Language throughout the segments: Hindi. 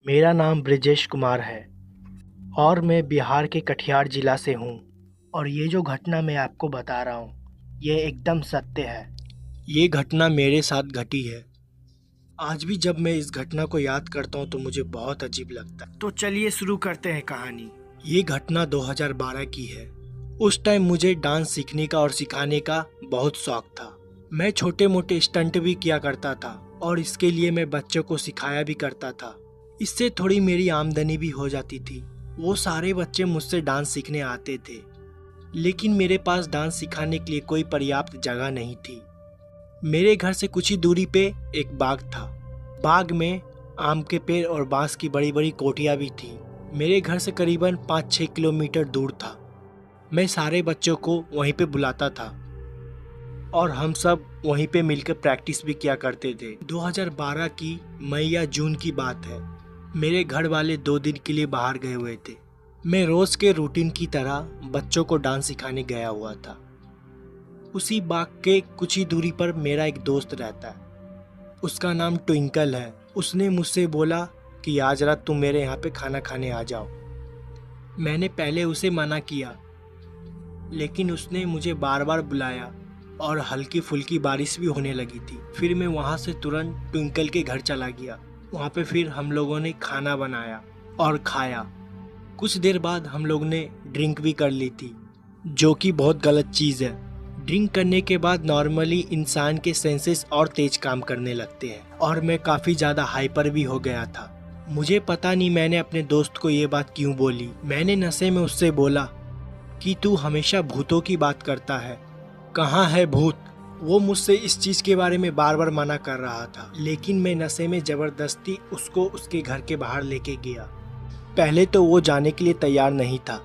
मेरा नाम ब्रिजेश कुमार है और मैं बिहार के कटिहार ज़िला से हूँ। और ये जो घटना मैं आपको बता रहा हूँ ये एकदम सत्य है। ये घटना मेरे साथ घटी है। आज भी जब मैं इस घटना को याद करता हूँ तो मुझे बहुत अजीब लगता है। तो चलिए शुरू करते हैं कहानी। ये घटना 2012 की है। उस टाइम मुझे डांस सीखने का और सिखाने का बहुत शौक था। मैं छोटे मोटे स्टंट भी किया करता था और इसके लिए मैं बच्चों को सिखाया भी करता था। इससे थोड़ी मेरी आमदनी भी हो जाती थी। वो सारे बच्चे मुझसे डांस सीखने आते थे, लेकिन मेरे पास डांस सिखाने के लिए कोई पर्याप्त जगह नहीं थी। मेरे घर से कुछ ही दूरी पे एक बाग था। बाग में आम के पेड़ और बांस की बड़ी बड़ी कोठियाँ भी थी। मेरे घर से करीबन 5-6 किलोमीटर दूर था। मैं सारे बच्चों को वहीं पे बुलाता था और हम सब वहीं पे मिलकर प्रैक्टिस भी किया करते थे। 2012 की मई या जून की बात है। मेरे घर वाले 2 दिन के लिए बाहर गए हुए थे। मैं रोज के रूटीन की तरह बच्चों को डांस सिखाने गया हुआ था। उसी बाग के कुछ ही दूरी पर मेरा एक दोस्त रहता है। उसका नाम ट्विंकल है। उसने मुझसे बोला कि आज रात तुम मेरे यहाँ पे खाना खाने आ जाओ। मैंने पहले उसे मना किया, लेकिन उसने मुझे बार बार बुलाया और हल्की फुल्की बारिश भी होने लगी थी। फिर मैं वहाँ से तुरंत ट्विंकल के घर चला गया। वहाँ पे फिर हम लोगों ने खाना बनाया और खाया। कुछ देर बाद हम लोग ने ड्रिंक भी कर ली थी, जो कि बहुत गलत चीज़ है। ड्रिंक करने के बाद नॉर्मली इंसान के सेंसेस और तेज काम करने लगते हैं और मैं काफ़ी ज़्यादा हाइपर भी हो गया था। मुझे पता नहीं मैंने अपने दोस्त को ये बात क्यों बोली। मैंने नशे में उससे बोला कि तू हमेशा भूतों की बात करता है, कहाँ है भूत। वो मुझसे इस चीज़ के बारे में बार बार मना कर रहा था, लेकिन मैं नशे में ज़बरदस्ती उसको उसके घर के बाहर लेके गया। पहले तो वो जाने के लिए तैयार नहीं था,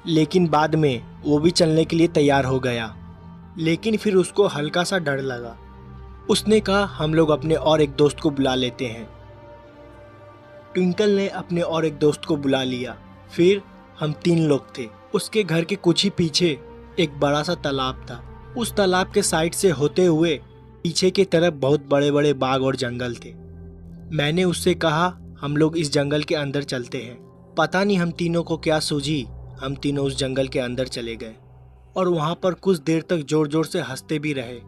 लेकिन बाद में वो भी चलने के लिए तैयार हो गया। लेकिन फिर उसको हल्का सा डर लगा। उसने कहा हम लोग अपने और एक दोस्त को बुला लेते हैं। ट्विंकल ने अपने और एक दोस्त को बुला लिया। फिर हम 3 लोग थे। उसके घर के कुछ ही पीछे एक बड़ा सा तालाब था। उस तालाब के साइड से होते हुए पीछे की तरफ बहुत बड़े बड़े बाग और जंगल थे। मैंने उससे कहा हम लोग इस जंगल के अंदर चलते हैं। पता नहीं हम तीनों को क्या सूझी, हम तीनों उस जंगल के अंदर चले गए और वहाँ पर कुछ देर तक जोर जोर से हंसते भी रहे।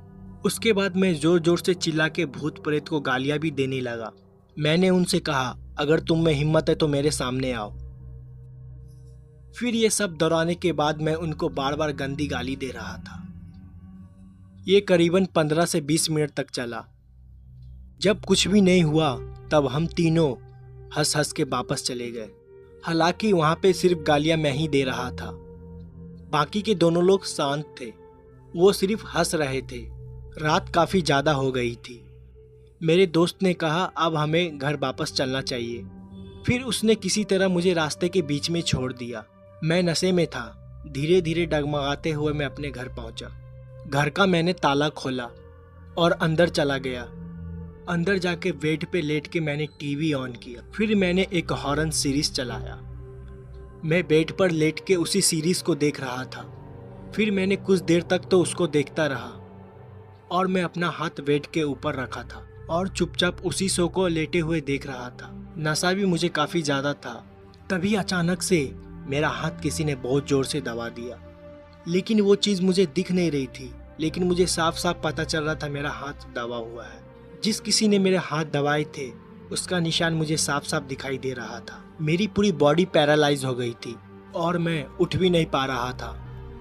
उसके बाद मैं जोर जोर से चिल्ला के भूत प्रेत को गालियाँ भी देने लगा। मैंने उनसे कहा अगर तुम में हिम्मत है तो मेरे सामने आओ। फिर ये सब दोहराने के बाद मैं उनको बार बार गंदी गाली दे रहा था। ये करीबन 15 से 20 मिनट तक चला। जब कुछ भी नहीं हुआ तब हम तीनों हंस हंस के वापस चले गए। हालांकि वहाँ पे सिर्फ गालियाँ मैं ही दे रहा था। बाकी के दोनों लोग शांत थे, वो सिर्फ हंस रहे थे। रात काफ़ी ज़्यादा हो गई थी। मेरे दोस्त ने कहा अब हमें घर वापस चलना चाहिए। फिर उसने किसी तरह मुझे रास्ते के बीच में छोड़ दिया। मैं नशे में था। धीरे धीरे डगमगाते हुए मैं अपने घर पहुंचा। घर का मैंने ताला खोला और अंदर चला गया। अंदर जाके बेड पे लेट के मैंने टीवी ऑन किया। फिर मैंने एक हॉरर सीरीज चलाया। मैं बेड पर लेट के उसी सीरीज को देख रहा था। फिर मैंने कुछ देर तक तो उसको देखता रहा और मैं अपना हाथ बेड के ऊपर रखा था और चुपचाप उसी शो को लेटे हुए देख रहा था। नशा भी मुझे काफ़ी ज़्यादा था। तभी अचानक से मेरा हाथ किसी ने बहुत ज़ोर से दबा दिया, लेकिन वो चीज़ मुझे दिख नहीं रही थी। लेकिन मुझे साफ साफ पता चल रहा था मेरा हाथ दबा हुआ है। जिस किसी ने मेरे हाथ दबाए थे उसका निशान मुझे साफ साफ दिखाई दे रहा था। मेरी पूरी बॉडी पैरालाइज हो गई थी और मैं उठ भी नहीं पा रहा था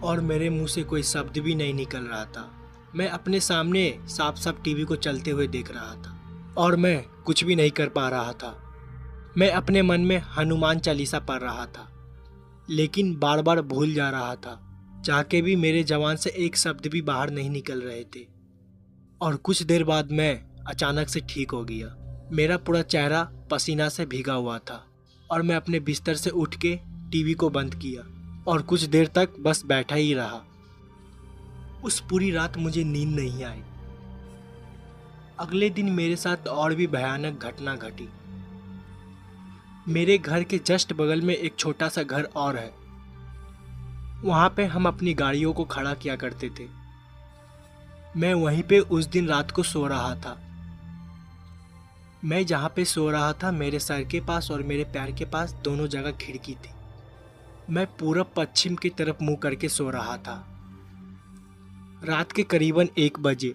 और मेरे मुंह से कोई शब्द भी नहीं निकल रहा था। मैं अपने सामने साफ साफ टीवी को चलते हुए देख रहा था और मैं कुछ भी नहीं कर पा रहा था। मैं अपने मन में हनुमान चालीसा पढ़ रहा था, लेकिन बार बार भूल जा रहा था। चाह के भी मेरे जबान से एक शब्द भी बाहर नहीं निकल रहे थे। और कुछ देर बाद मैं अचानक से ठीक हो गया। मेरा पूरा चेहरा पसीना से भीगा हुआ था और मैं अपने बिस्तर से उठ के टीवी को बंद किया और कुछ देर तक बस बैठा ही रहा। उस पूरी रात मुझे नींद नहीं आई। अगले दिन मेरे साथ और भी भयानक घटना घटी। मेरे घर के जस्ट बगल में एक छोटा सा घर और है। वहाँ पे हम अपनी गाड़ियों को खड़ा किया करते थे। मैं वहीं पे उस दिन रात को सो रहा था। मैं जहाँ पे सो रहा था मेरे सर के पास और मेरे पैर के पास दोनों जगह खिड़की थी। मैं पूरब पश्चिम की तरफ मुंह करके सो रहा था। रात के करीबन 1 बजे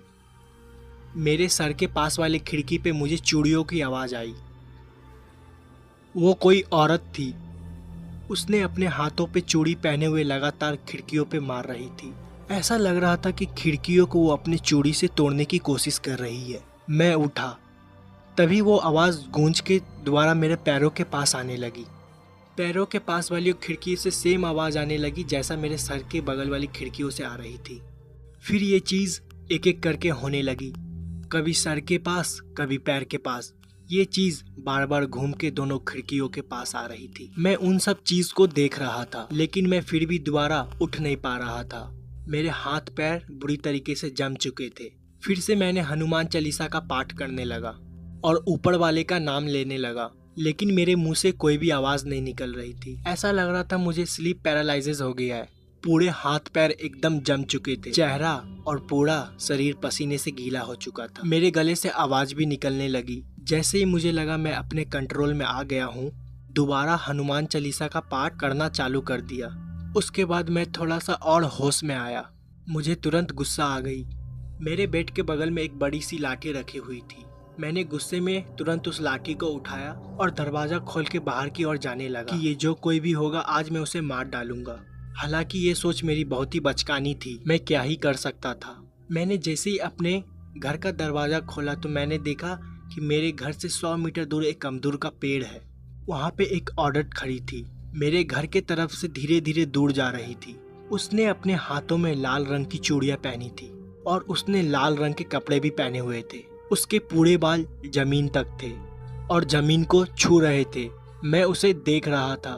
मेरे सर के पास वाली खिड़की पे मुझे चूड़ियों की आवाज़ आई। वो कोई औरत थी। उसने अपने हाथों पे चूड़ी पहने हुए लगातार खिड़कियों पे मार रही थी। ऐसा लग रहा था कि खिड़कियों को वो अपनी चूड़ी से तोड़ने की कोशिश कर रही है। मैं उठा, तभी वो आवाज़ गूंज के दोबारा मेरे पैरों के पास आने लगी। पैरों के पास वाली खिड़की से सेम आवाज़ आने लगी जैसा मेरे सर के बगल वाली खिड़कियों से आ रही थी। फिर ये चीज़ एक एक करके होने लगी, कभी सर के पास कभी पैर के पास। ये चीज़ बार बार घूम के दोनों खिड़कियों के पास आ रही थी। मैं उन सब चीज़ को देख रहा था, लेकिन मैं फिर भी दोबारा उठ नहीं पा रहा था। मेरे हाथ पैर बुरी तरीके से जम चुके थे। फिर से मैंने हनुमान चालीसा का पाठ करने लगा और ऊपर वाले का नाम लेने लगा, लेकिन मेरे मुंह से कोई भी आवाज़ नहीं निकल रही थी। ऐसा लग रहा था मुझे स्लीप पैरालिसिस हो गया है। पूरे हाथ पैर एकदम जम चुके थे। चेहरा और पूरा शरीर पसीने से गीला हो चुका था। मेरे गले से आवाज़ भी निकलने लगी। जैसे ही मुझे लगा मैं अपने कंट्रोल में आ गया हूँ, दोबारा हनुमान चालीसा का पाठ करना चालू कर दिया। उसके बाद मैं थोड़ा सा और होश में आया। मुझे तुरंत गुस्सा आ गई। मेरे बेड के बगल में एक बड़ी सी लाठी रखी हुई थी। मैंने गुस्से में तुरंत उस लाठी को उठाया और दरवाजा खोल के बाहर की ओर जाने लगा कि ये जो कोई भी होगा आज मैं उसे मार डालूंगा। हालांकि ये सोच मेरी बहुत ही बचकानी थी। मैं क्या ही कर सकता था। मैंने जैसे ही अपने घर का दरवाजा खोला तो मैंने देखा कि मेरे घर से 100 मीटर दूर एक अमदूर का पेड़ है। वहाँ पे एक औरत खड़ी थी, मेरे घर के तरफ से धीरे धीरे दूर जा रही थी। उसने अपने हाथों में लाल रंग की चूड़ियाँ पहनी थी और उसने लाल रंग के कपड़े भी पहने हुए थे। उसके पूरे बाल जमीन तक थे और जमीन को छू रहे थे। मैं उसे देख रहा था।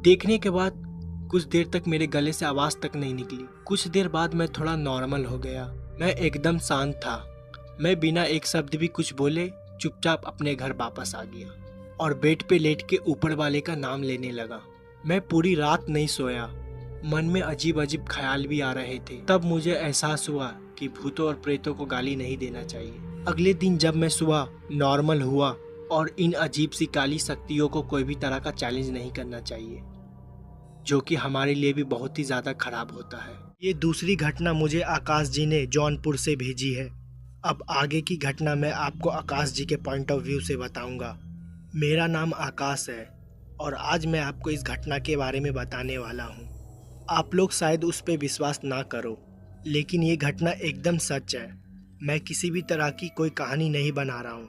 देखने के बाद कुछ देर तक मेरे गले से आवाज़ तक नहीं निकली। कुछ देर बाद मैं थोड़ा नॉर्मल हो गया। मैं एकदम शांत था। मैं बिना एक शब्द भी कुछ बोले चुपचाप अपने घर वापस आ गया और बेड पे लेट के ऊपर वाले का नाम लेने लगा। मैं पूरी रात नहीं सोया। मन में अजीब अजीब ख्याल भी आ रहे थे। तब मुझे एहसास हुआ कि भूतों और प्रेतों को गाली नहीं देना चाहिए। अगले दिन जब मैं सुबह नॉर्मल हुआ और इन अजीब सी काली शक्तियों को कोई भी तरह का चैलेंज नहीं करना चाहिए, जो कि हमारे लिए भी बहुत ही ज़्यादा खराब होता है। ये दूसरी घटना मुझे आकाश जी ने जौनपुर से भेजी है। अब आगे की घटना मैं आपको आकाश जी के पॉइंट ऑफ व्यू से बताऊंगा। मेरा नाम आकाश है और आज मैं आपको इस घटना के बारे में बताने वाला हूँ। आप लोग शायद उस पर विश्वास ना करो, लेकिन ये घटना एकदम सच है। मैं किसी भी तरह की कोई कहानी नहीं बना रहा हूँ।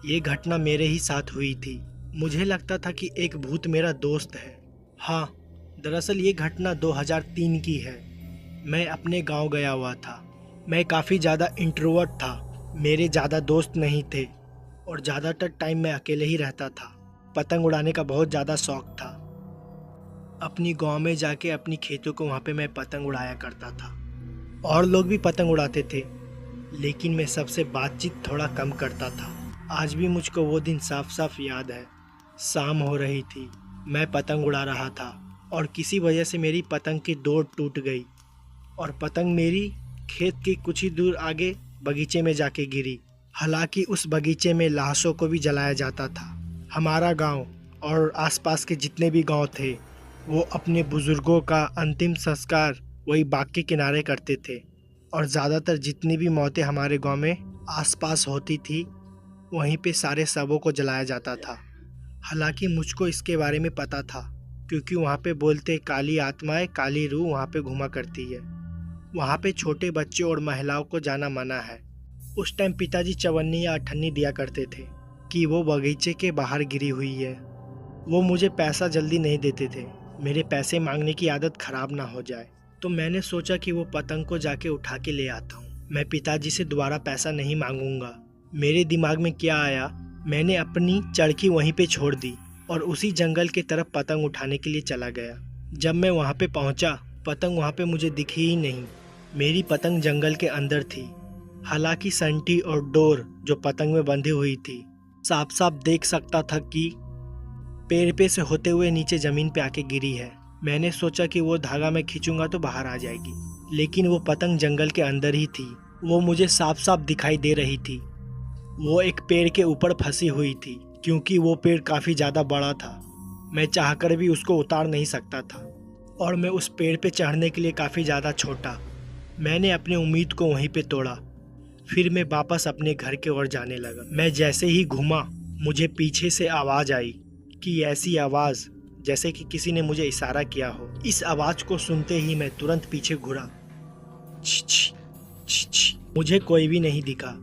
ये घटना मेरे ही साथ हुई थी। मुझे लगता था कि एक भूत मेरा दोस्त है। हाँ, दरअसल ये घटना 2003 की है। मैं अपने गांव गया हुआ था। मैं काफ़ी ज़्यादा इंट्रोवर्ट था। मेरे ज़्यादा दोस्त नहीं थे और ज़्यादातर टाइम मैं अकेले ही रहता था। पतंग उड़ाने का बहुत ज़्यादा शौक़ था। अपनी गांव में जाके अपनी खेतों को वहाँ पे मैं पतंग उड़ाया करता था। और लोग भी पतंग उड़ाते थे, लेकिन मैं सबसे बातचीत थोड़ा कम करता था। आज भी मुझको वो दिन साफ साफ याद है। शाम हो रही थी, मैं पतंग उड़ा रहा था और किसी वजह से मेरी पतंग की डोर टूट गई और पतंग मेरी खेत के कुछ ही दूर आगे बगीचे में जाके गिरी। हालांकि उस बगीचे में लाशों को भी जलाया जाता था। हमारा गांव और आसपास के जितने भी गांव थे वो अपने बुज़ुर्गों का अंतिम संस्कार वही बाग के किनारे करते थे और ज़्यादातर जितनी भी मौतें हमारे गांव में आसपास होती थी वहीं पे सारे शवों को जलाया जाता था। हालांकि मुझको इसके बारे में पता था, क्योंकि वहाँ पे बोलते काली आत्माएं, काली रूह वहाँ पे घुमा करती है। वहाँ पे छोटे बच्चों और महिलाओं को जाना मना है। उस टाइम पिताजी चवन्नी या अठन्नी दिया करते थे कि वो बगीचे के बाहर गिरी हुई है। वो मुझे पैसा जल्दी नहीं देते थे, मेरे पैसे मांगने की आदत ख़राब ना हो जाए। तो मैंने सोचा कि वो पतंग को जाके उठा के ले आता हूँ। मैं पिताजी से दोबारा पैसा नहीं मांगूंगा। मेरे दिमाग में क्या आया, मैंने अपनी चरखी वहीं पे छोड़ दी और उसी जंगल के तरफ पतंग उठाने के लिए चला गया। जब मैं वहाँ पे पहुँचा, पतंग वहाँ पे मुझे दिखी ही नहीं। मेरी पतंग जंगल के अंदर थी। हालांकि संटी और डोर जो पतंग में बंधी हुई थी, साफ साफ देख सकता था कि पेड़ पे से होते हुए नीचे ज़मीन पे आके गिरी है। मैंने सोचा कि वो धागा मैं खींचूंगा तो बाहर आ जाएगी, लेकिन वो पतंग जंगल के अंदर ही थी। वो मुझे साफ साफ दिखाई दे रही थी। वो एक पेड़ के ऊपर फंसी हुई थी क्योंकि वो पेड़ काफ़ी ज़्यादा बड़ा था। मैं चाहकर भी उसको उतार नहीं सकता था और मैं उस पेड़ पे चढ़ने के लिए काफ़ी ज़्यादा छोटा। मैंने अपनी उम्मीद को वहीं पे तोड़ा। फिर मैं वापस अपने घर के ओर जाने लगा। मैं जैसे ही घूमा मुझे पीछे से आवाज़ आई कि ऐसी आवाज़ जैसे कि किसी ने मुझे इशारा किया हो। इस आवाज़ को सुनते ही मैं तुरंत पीछे घुरा। छी, मुझे कोई भी नहीं दिखा।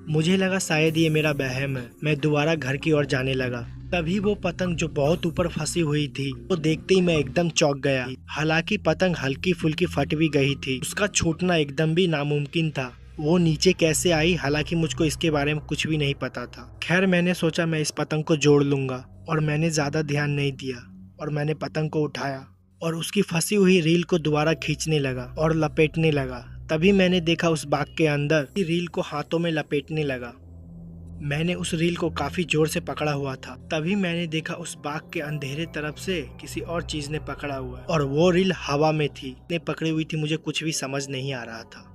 मुझे लगा शायद ये मेरा वहम है। मैं दोबारा घर की ओर जाने लगा। तभी वो पतंग जो बहुत ऊपर फंसी हुई थी वो देखते ही मैं एकदम चौंक गया। हालांकि पतंग हल्की फुल्की फट भी गई थी, उसका छूटना एकदम भी नामुमकिन था। वो नीचे कैसे आई, हालांकि मुझको इसके बारे में कुछ भी नहीं पता था। खैर मैंने सोचा मैं इस पतंग को जोड़ लूंगा और मैंने ज्यादा ध्यान नहीं दिया और मैंने पतंग को उठाया और उसकी फंसी हुई रील को दोबारा खींचने लगा और लपेटने लगा। तभी मैंने देखा उस बाग के अंदर रील को हाथों में लपेटने लगा। मैंने उस रील को काफी जोर से पकड़ा हुआ था। तभी मैंने देखा उस बाग के अंधेरे तरफ से किसी और चीज ने पकड़ा हुआ है और वो रील हवा में थी। ने पकड़ी हुई थी, मुझे कुछ भी समझ नहीं आ रहा था।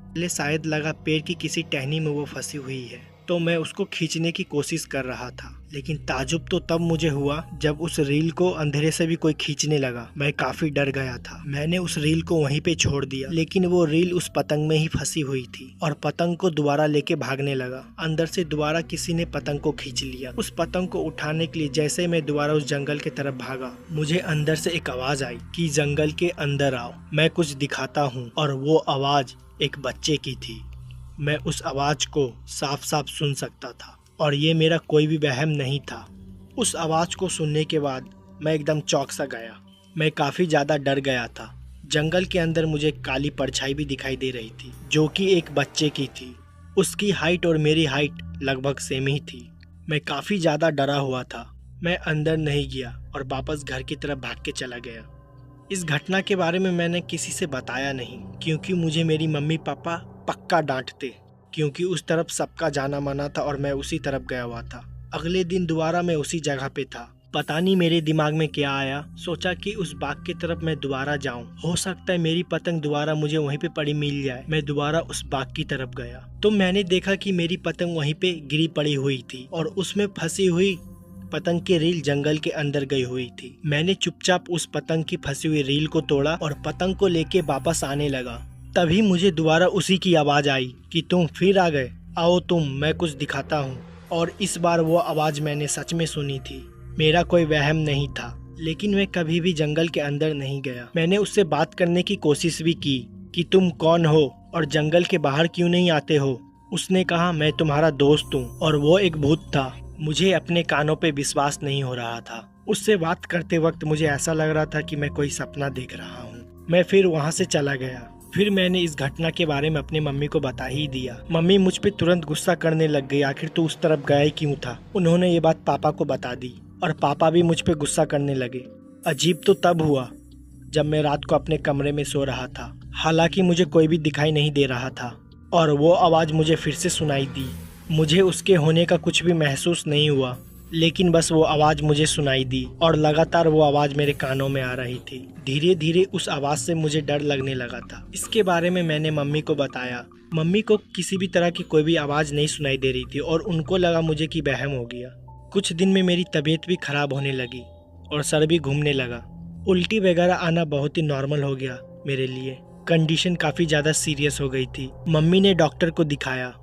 पहले शायद लगा पेड़ की किसी टहनी में वो फंसी हुई है, तो मैं उसको खींचने की कोशिश कर रहा था। लेकिन ताजुब तो तब मुझे हुआ जब उस रील को अंधेरे से भी कोई खींचने लगा। मैं काफी डर गया था। मैंने उस रील को वहीं पे छोड़ दिया, लेकिन वो रील उस पतंग में ही फंसी हुई थी और पतंग को दोबारा लेके भागने लगा। अंदर से दोबारा किसी ने पतंग को खींच लिया। उस पतंग को उठाने के लिए जैसे मैं दोबारा उस जंगल की तरफ भागा, मुझे अंदर से एक आवाज आई कि जंगल के अंदर आओ, मैं कुछ दिखाता हूँ। और वो आवाज एक बच्चे की थी। मैं उस आवाज को साफ साफ सुन सकता था और ये मेरा कोई भी वहम नहीं था। उस आवाज को सुनने के बाद मैं एकदम चौंक सा गया। मैं काफी ज्यादा डर गया था। जंगल के अंदर मुझे काली परछाई भी दिखाई दे रही थी जो कि एक बच्चे की थी। उसकी हाइट और मेरी हाइट लगभग सेम ही थी। मैं काफी ज्यादा डरा हुआ था। मैं अंदर नहीं गया और वापस घर की तरफ भाग के चला गया। इस घटना के बारे में मैंने किसी से बताया नहीं क्योंकि मुझे मेरी मम्मी पापा पक्का डांटते, क्योंकि उस तरफ सबका जाना माना था और मैं उसी तरफ गया हुआ था। अगले दिन दोबारा मैं उसी जगह पे था। पता नहीं मेरे दिमाग में क्या आया, सोचा कि उस बाग की तरफ मैं दोबारा जाऊं। हो सकता है मेरी पतंग दोबारा मुझे वहीं पे पड़ी मिल जाए। मैं दोबारा उस बाग की तरफ गया तो मैंने देखा कि मेरी पतंग वहीं पे गिरी पड़ी हुई थी और उसमें फंसी हुई पतंग की रील जंगल के अंदर गई हुई थी। मैंने चुपचाप उस पतंग की फंसी हुई रील को तोड़ा और पतंग को लेके वापस आने लगा। तभी मुझे दोबारा उसी की आवाज आई कि तुम फिर आ गए, आओ तुम, मैं कुछ दिखाता हूँ। और इस बार वो आवाज मैंने सच में सुनी थी। मेरा कोई वहम नहीं था। लेकिन मैं कभी भी जंगल के अंदर नहीं गया। मैंने उससे बात करने की कोशिश भी की कि तुम कौन हो और जंगल के बाहर क्यों नहीं आते हो। उसने कहा मैं तुम्हारा दोस्त हूँ और वो एक भूत था। मुझे अपने कानों पे विश्वास नहीं हो रहा था। उससे बात करते वक्त मुझे ऐसा लग रहा था कि मैं कोई सपना देख रहा हूँ। मैं फिर वहाँ से चला गया। फिर मैंने इस घटना के बारे में अपनी मम्मी को बता ही दिया। मम्मी मुझ पे तुरंत गुस्सा करने लग गई, आखिर तू उस तरफ गया ही क्यों था। उन्होंने ये बात पापा को बता दी और पापा भी मुझ पे गुस्सा करने लगे। अजीब तो तब हुआ जब मैं रात को अपने कमरे में सो रहा था। हालांकि मुझे कोई भी दिखाई नहीं दे रहा था और वो आवाज़ मुझे फिर से सुनाई दी। मुझे उसके होने का कुछ भी महसूस नहीं हुआ, लेकिन बस वो आवाज़ मुझे सुनाई दी और लगातार वो आवाज़ मेरे कानों में आ रही थी। धीरे धीरे उस आवाज़ से मुझे डर लगने लगा था। इसके बारे में मैंने मम्मी को बताया। मम्मी को किसी भी तरह की कोई भी आवाज़ नहीं सुनाई दे रही थी और उनको लगा मुझे कि वहम हो गया। कुछ दिन में मेरी तबीयत भी खराब होने लगी और सर भी घूमने लगा। उल्टी वगैरह आना बहुत ही नॉर्मल हो गया मेरे लिए। कंडीशन काफ़ी ज़्यादा सीरियस हो गई थी। मम्मी ने डॉक्टर को दिखाया।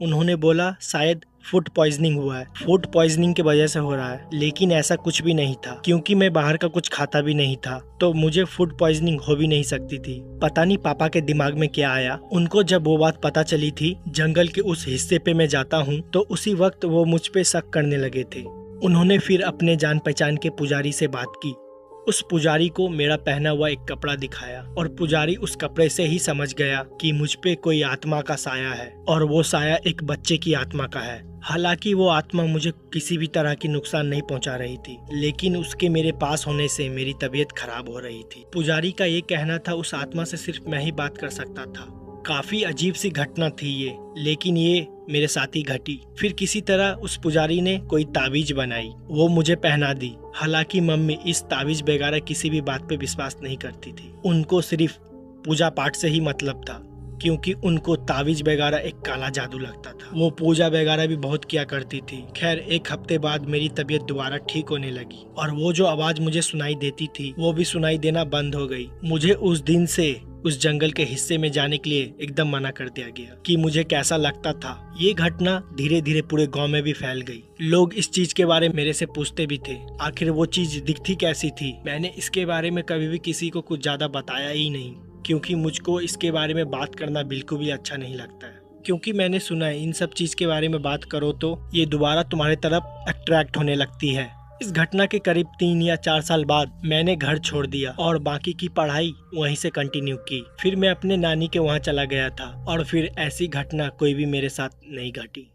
उन्होंने बोला शायद फूड पॉइजनिंग हुआ है, फूड पॉइजनिंग की वजह से हो रहा है। लेकिन ऐसा कुछ भी नहीं था क्योंकि मैं बाहर का कुछ खाता भी नहीं था, तो मुझे फूड पॉइजनिंग हो भी नहीं सकती थी। पता नहीं पापा के दिमाग में क्या आया। उनको जब वो बात पता चली थी जंगल के उस हिस्से पे मैं जाता हूँ, तो उसी वक्त वो मुझ पे शक करने लगे थे। उन्होंने फिर अपने जान पहचान के पुजारी से बात की। उस पुजारी को मेरा पहना हुआ एक कपड़ा दिखाया और पुजारी उस कपड़े से ही समझ गया कि मुझ पे कोई आत्मा का साया है और वो साया एक बच्चे की आत्मा का है। हालांकि वो आत्मा मुझे किसी भी तरह की नुकसान नहीं पहुंचा रही थी, लेकिन उसके मेरे पास होने से मेरी तबीयत खराब हो रही थी। पुजारी का ये कहना था उस आत्मा से सिर्फ मैं ही बात कर सकता था। काफी अजीब सी घटना थी ये, लेकिन ये मेरे साथ ही घटी। फिर किसी तरह उस पुजारी ने कोई ताबीज बनाई, वो मुझे पहना दी। हालांकि मम्मी इस ताबीज वगैरह किसी भी बात पे विश्वास नहीं करती थी। उनको सिर्फ पूजा पाठ से ही मतलब था। क्योंकि उनको तावीज वगैरह एक काला जादू लगता था। वो पूजा वगैरह भी बहुत किया करती थी। खैर, एक हफ्ते बाद मेरी तबीयत दोबारा ठीक होने लगी और वो जो आवाज मुझे सुनाई देती थी वो भी सुनाई देना बंद हो गई। मुझे उस दिन से उस जंगल के हिस्से में जाने के लिए एकदम मना कर दिया गया कि मुझे कैसा लगता था। ये घटना धीरे धीरे पूरे गांव में भी फैल गई। लोग इस चीज के बारे में मेरे से पूछते भी थे, आखिर वो चीज दिखती कैसी थी। मैंने इसके बारे में कभी भी किसी को कुछ ज्यादा बताया ही नहीं, क्योंकि मुझको इसके बारे में बात करना बिल्कुल भी अच्छा नहीं लगता है। क्योंकि मैंने सुना है इन सब चीज के बारे में बात करो तो ये दोबारा तुम्हारे तरफ अट्रैक्ट होने लगती है। इस घटना के करीब 3 या 4 साल बाद मैंने घर छोड़ दिया और बाकी की पढ़ाई वहीं से कंटिन्यू की। फिर मैं अपने नानी के वहाँ चला गया था और फिर ऐसी घटना कोई भी मेरे साथ नहीं घटी।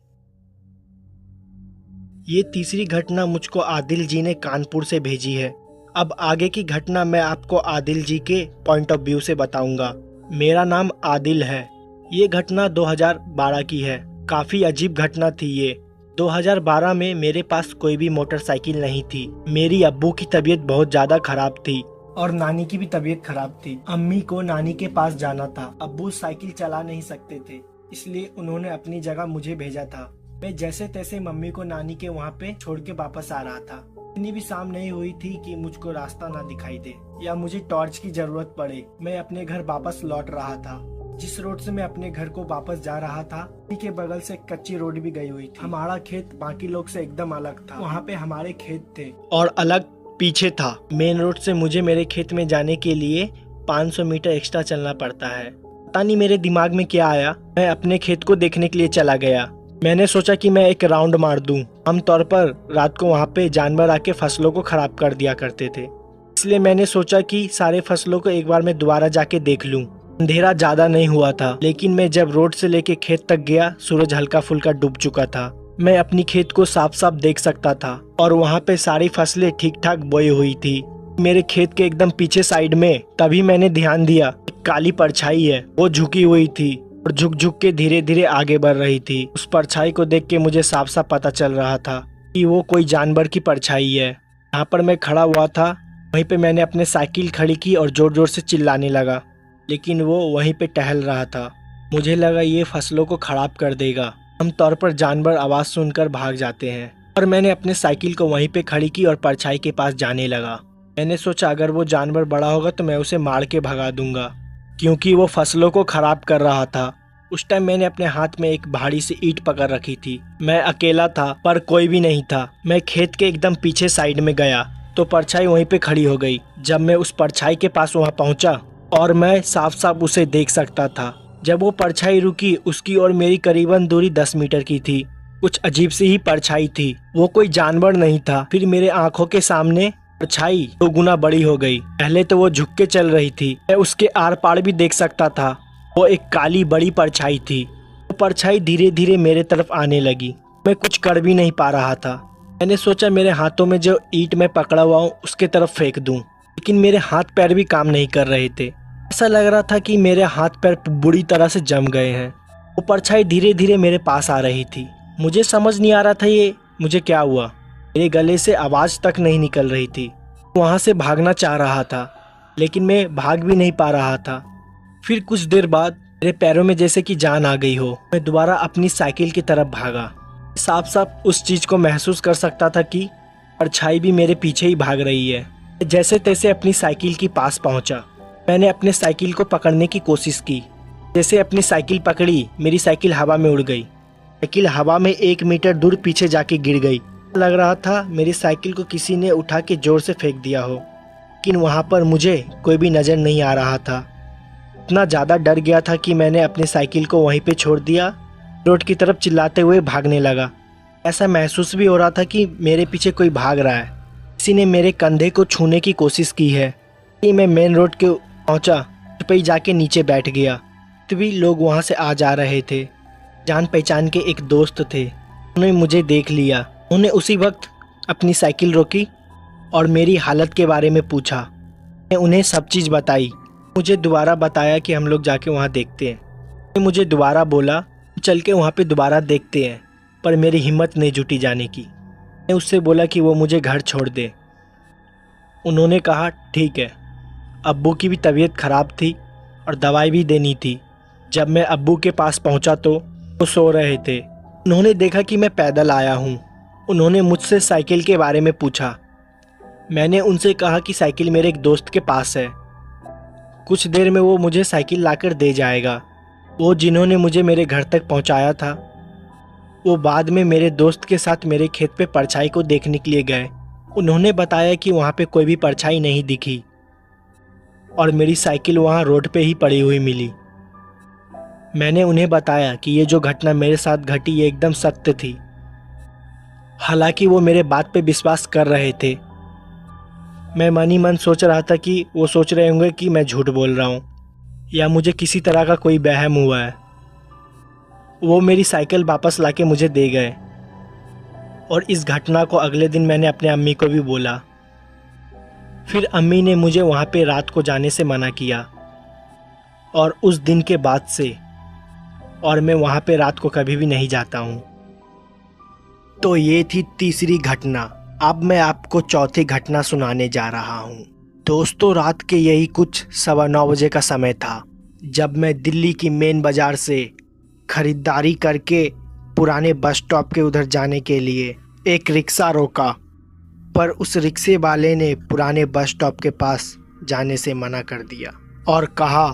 ये तीसरी घटना मुझको आदिल जी ने कानपुर से भेजी है। अब आगे की घटना मैं आपको आदिल जी के पॉइंट ऑफ व्यू से बताऊंगा। मेरा नाम आदिल है। ये घटना 2012 की है। काफी अजीब घटना थी ये। 2012 में मेरे पास कोई भी मोटरसाइकिल नहीं थी। मेरी अब्बू की तबीयत बहुत ज्यादा खराब थी और नानी की भी तबीयत खराब थी। अम्मी को नानी के पास जाना था। अब्बू साइकिल चला नहीं सकते थे, इसलिए उन्होंने अपनी जगह मुझे भेजा था। मैं जैसे तैसे मम्मी को नानी के वहाँ पे छोड़ के वापस आ रहा था। इतनी भी शाम नहीं हुई थी कि मुझको रास्ता ना दिखाई दे या मुझे टॉर्च की जरूरत पड़े। मैं अपने घर वापस लौट रहा था। जिस रोड से मैं अपने घर को वापस जा रहा था, उसी के बगल से कच्ची रोड भी गई हुई थी। हमारा खेत बाकी लोग से एकदम अलग था। वहाँ पे हमारे खेत थे और अलग पीछे था। मेन रोड से मुझे मेरे खेत में जाने के लिए 500 मीटर एक्स्ट्रा चलना पड़ता है। पता नहीं मेरे दिमाग में क्या आया, मैं अपने खेत को देखने के लिए चला गया। मैंने सोचा कि मैं एक राउंड मार दूं। आमतौर पर रात को वहाँ पे जानवर आके फसलों को खराब कर दिया करते थे, इसलिए मैंने सोचा कि सारे फसलों को एक बार मैं दोबारा जाके देख लूं। अंधेरा ज्यादा नहीं हुआ था, लेकिन मैं जब रोड से लेके खेत तक गया, सूरज हल्का फुल्का डूब चुका था। मैं अपनी खेत को साफ साफ देख सकता था और वहाँ पे सारी फसलें ठीक ठाक बोई हुई थी। मेरे खेत के एकदम पीछे साइड में तभी मैंने ध्यान दिया, एक काली परछाई है, वो झुकी हुई थी और झुक झुक के धीरे धीरे आगे बढ़ रही थी। उस परछाई को देख के मुझे साफ साफ पता चल रहा था कि वो कोई जानवर की परछाई है। यहाँ पर मैं खड़ा हुआ था, वहीं पे मैंने अपने साइकिल खड़ी की और जोर जोर से चिल्लाने लगा, लेकिन वो वहीं पे टहल रहा था। मुझे लगा ये फसलों को खराब कर देगा। आमतौर पर जानवर आवाज़ सुनकर भाग जाते हैं और मैंने अपने साइकिल को वहीं पे खड़ी की और परछाई के पास जाने लगा। मैंने सोचा अगर वो जानवर बड़ा होगा तो मैं उसे मार के भगा दूंगा, क्योंकि वो फसलों को खराब कर रहा था। उस टाइम मैंने अपने हाथ में एक भारी सी ईंट पकड़ रखी थी। मैं अकेला था पर कोई भी नहीं था। मैं खेत के एकदम पीछे साइड में गया तो परछाई वहीं पे खड़ी हो गई। जब मैं उस परछाई के पास वहाँ पहुँचा और मैं साफ साफ उसे देख सकता था। जब वो परछाई रुकी, उसकी और मेरी करीबन दूरी 10 मीटर की थी। कुछ अजीब सी ही परछाई थी, वो कोई जानवर नहीं था। फिर मेरे आंखों के सामने परछाई 2 गुना बड़ी हो गई। पहले तो वो झुक के चल रही थी, मैं उसके आर पार भी देख सकता था। वो एक काली बड़ी परछाई थी। वो परछाई धीरे धीरे मेरे तरफ आने लगी। मैं कुछ कर भी नहीं पा रहा था। मैंने सोचा मेरे हाथों में जो ईंट में पकड़ा हुआ हूँ उसके तरफ फेंक दूं, लेकिन मेरे हाथ पैर भी काम नहीं कर रहे थे। ऐसा लग रहा था कि मेरे हाथ पैर बुरी तरह से जम गए हैं। वो परछाई धीरे धीरे मेरे पास आ रही थी। मुझे समझ नहीं आ रहा था ये मुझे क्या हुआ। मेरे गले से आवाज़ तक नहीं निकल रही थी। वहाँ से भागना चाह रहा था, लेकिन मैं भाग भी नहीं पा रहा था। फिर कुछ देर बाद मेरे पैरों में जैसे कि जान आ गई हो। मैं दोबारा अपनी साइकिल की तरफ भागा। साफ साफ उस चीज़ को महसूस कर सकता था कि परछाई भी मेरे पीछे ही भाग रही है। जैसे तैसे अपनी साइकिल के पास पहुंचा। मैंने अपने साइकिल को पकड़ने की कोशिश की। जैसे अपनी साइकिल पकड़ी, मेरी साइकिल हवा में उड़ गई। साइकिल हवा में 1 मीटर दूर पीछे जाके गिर गई। लग रहा था मेरी साइकिल को किसी ने उठा के जोर से फेंक दिया हो, लेकिन वहाँ पर मुझे कोई भी नज़र नहीं आ रहा था। इतना ज़्यादा डर गया था कि मैंने अपनी साइकिल को वहीं पे छोड़ दिया, रोड की तरफ चिल्लाते हुए भागने लगा। ऐसा महसूस भी हो रहा था कि मेरे पीछे कोई भाग रहा है, किसी ने मेरे कंधे को छूने की कोशिश की है। मैं मेन रोड के पहुंचा, पे जाके नीचे बैठ गया। तभी लोग वहां से आ जा रहे थे। जान पहचान के एक दोस्त थे, उन्होंने मुझे देख लिया। उन्होंने उसी वक्त अपनी साइकिल रोकी और मेरी हालत के बारे में पूछा। मैं उन्हें सब चीज़ बताई। मुझे दोबारा बताया कि हम लोग जाके वहाँ देखते हैं। मुझे दोबारा बोला चल के वहाँ पे दोबारा देखते हैं, पर मेरी हिम्मत नहीं जुटी जाने की। मैं उससे बोला कि वो मुझे घर छोड़ दे। उन्होंने कहा ठीक है। अब्बू की भी तबीयत ख़राब थी और दवाई भी देनी थी। जब मैं अब्बू के पास पहुंचा तो वो सो रहे थे। उन्होंने देखा कि मैं पैदल आया हूं। उन्होंने मुझसे साइकिल के बारे में पूछा। मैंने उनसे कहा कि साइकिल मेरे एक दोस्त के पास है, कुछ देर में वो मुझे साइकिल लाकर दे जाएगा। वो जिन्होंने मुझे मेरे घर तक पहुंचाया था, वो बाद में मेरे दोस्त के साथ मेरे खेत पे परछाई को देखने के लिए गए। उन्होंने बताया कि वहाँ पे कोई भी परछाई नहीं दिखी और मेरी साइकिल वहाँ रोड पे ही पड़ी हुई मिली। मैंने उन्हें बताया कि ये जो घटना मेरे साथ घटी ये एकदम सत्य थी। हालांकि वो मेरे बात पे विश्वास कर रहे थे। मैं मन ही मन सोच रहा था कि वो सोच रहे होंगे कि मैं झूठ बोल रहा हूँ या मुझे किसी तरह का कोई वहम हुआ है। वो मेरी साइकिल वापस लाके मुझे दे गए और इस घटना को अगले दिन मैंने अपने अम्मी को भी बोला। फिर अम्मी ने मुझे वहाँ पे रात को जाने से मना किया और उस दिन के बाद से और मैं वहाँ पे रात को कभी भी नहीं जाता हूँ। तो ये थी तीसरी घटना। अब मैं आपको चौथी घटना सुनाने जा रहा हूँ। दोस्तों, रात के यही कुछ 9:15 बजे का समय था जब मैं दिल्ली की मेन बाज़ार से खरीदारी करके पुराने बस स्टॉप के उधर जाने के लिए एक रिक्शा रोका, पर उस रिक्शे वाले ने पुराने बस स्टॉप के पास जाने से मना कर दिया और कहा,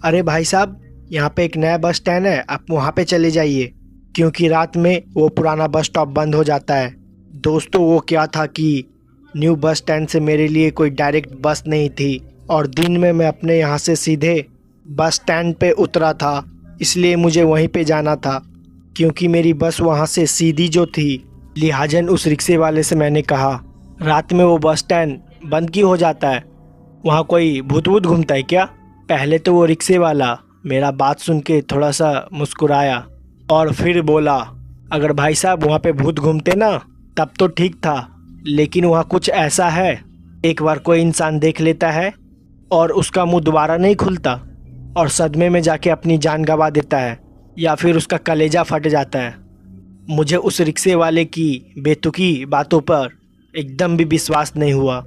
अरे भाई साहब, यहाँ पे एक नया बस स्टैंड है, आप वहाँ पे चले जाइए, क्योंकि रात में वो पुराना बस स्टॉप बंद हो जाता है। दोस्तों, वो क्या था कि न्यू बस स्टैंड से मेरे लिए कोई डायरेक्ट बस नहीं थी और दिन में मैं अपने यहाँ से सीधे बस स्टैंड पे उतरा था, इसलिए मुझे वहीं पे जाना था क्योंकि मेरी बस वहाँ से सीधी जो थी। लिहाजन उस रिक्शे वाले से मैंने कहा, रात में वो बस स्टैंड बंद क्यों हो जाता है? वहाँ कोई भूत वूत घूमता है क्या? पहले तो वो रिक्शे वाला मेरा बात सुन के थोड़ा सा मुस्कुराया और फिर बोला, अगर भाई साहब वहाँ पे भूत घूमते ना तब तो ठीक था, लेकिन वहाँ कुछ ऐसा है, एक बार कोई इंसान देख लेता है और उसका मुंह दोबारा नहीं खुलता और सदमे में जाके अपनी जान गंवा देता है या फिर उसका कलेजा फट जाता है। मुझे उस रिक्शे वाले की बेतुकी बातों पर एकदम भी विश्वास नहीं हुआ,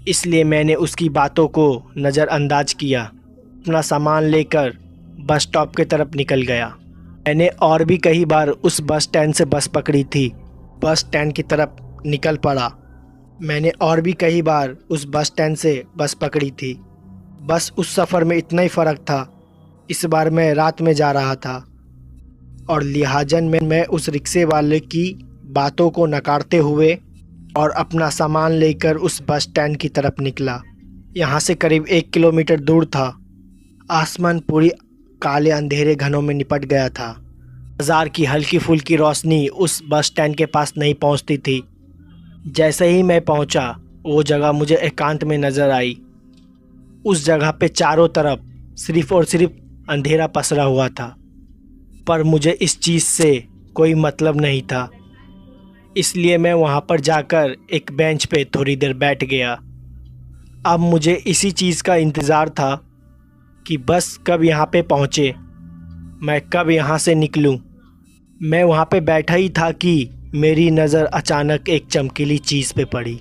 इसलिए मैंने उसकी बातों को नज़रअंदाज किया। अपना सामान लेकर बस स्टॉप के तरफ निकल गया। मैंने और भी कई बार उस बस स्टैंड से बस पकड़ी थी, बस स्टैंड की तरफ निकल पड़ा। मैंने और भी कई बार उस बस स्टैंड से बस पकड़ी थी। बस उस सफ़र में इतना ही फ़र्क था, इस बार मैं रात में जा रहा था और लिहाजन में मैं उस रिक्शे वाले की बातों को नकारते हुए और अपना सामान लेकर उस बस स्टैंड की तरफ निकला। यहाँ से करीब 1 किलोमीटर दूर था। आसमान पूरी काले अंधेरे घनों में निपट गया था। बाजार की हल्की फुल्की रोशनी उस बस स्टैंड के पास नहीं पहुँचती थी। जैसे ही मैं पहुँचा, वो जगह मुझे एकांत में नज़र आई। उस जगह पे चारों तरफ सिर्फ और सिर्फ अंधेरा पसरा हुआ था, पर मुझे इस चीज़ से कोई मतलब नहीं था, इसलिए मैं वहाँ पर जाकर एक बेंच पे थोड़ी देर बैठ गया। अब मुझे इसी चीज़ का इंतज़ार था कि बस कब यहाँ पे पहुँचे, मैं कब यहाँ से निकलूँ। मैं वहाँ पे बैठा ही था कि मेरी नज़र अचानक एक चमकीली चीज़ पे पड़ी,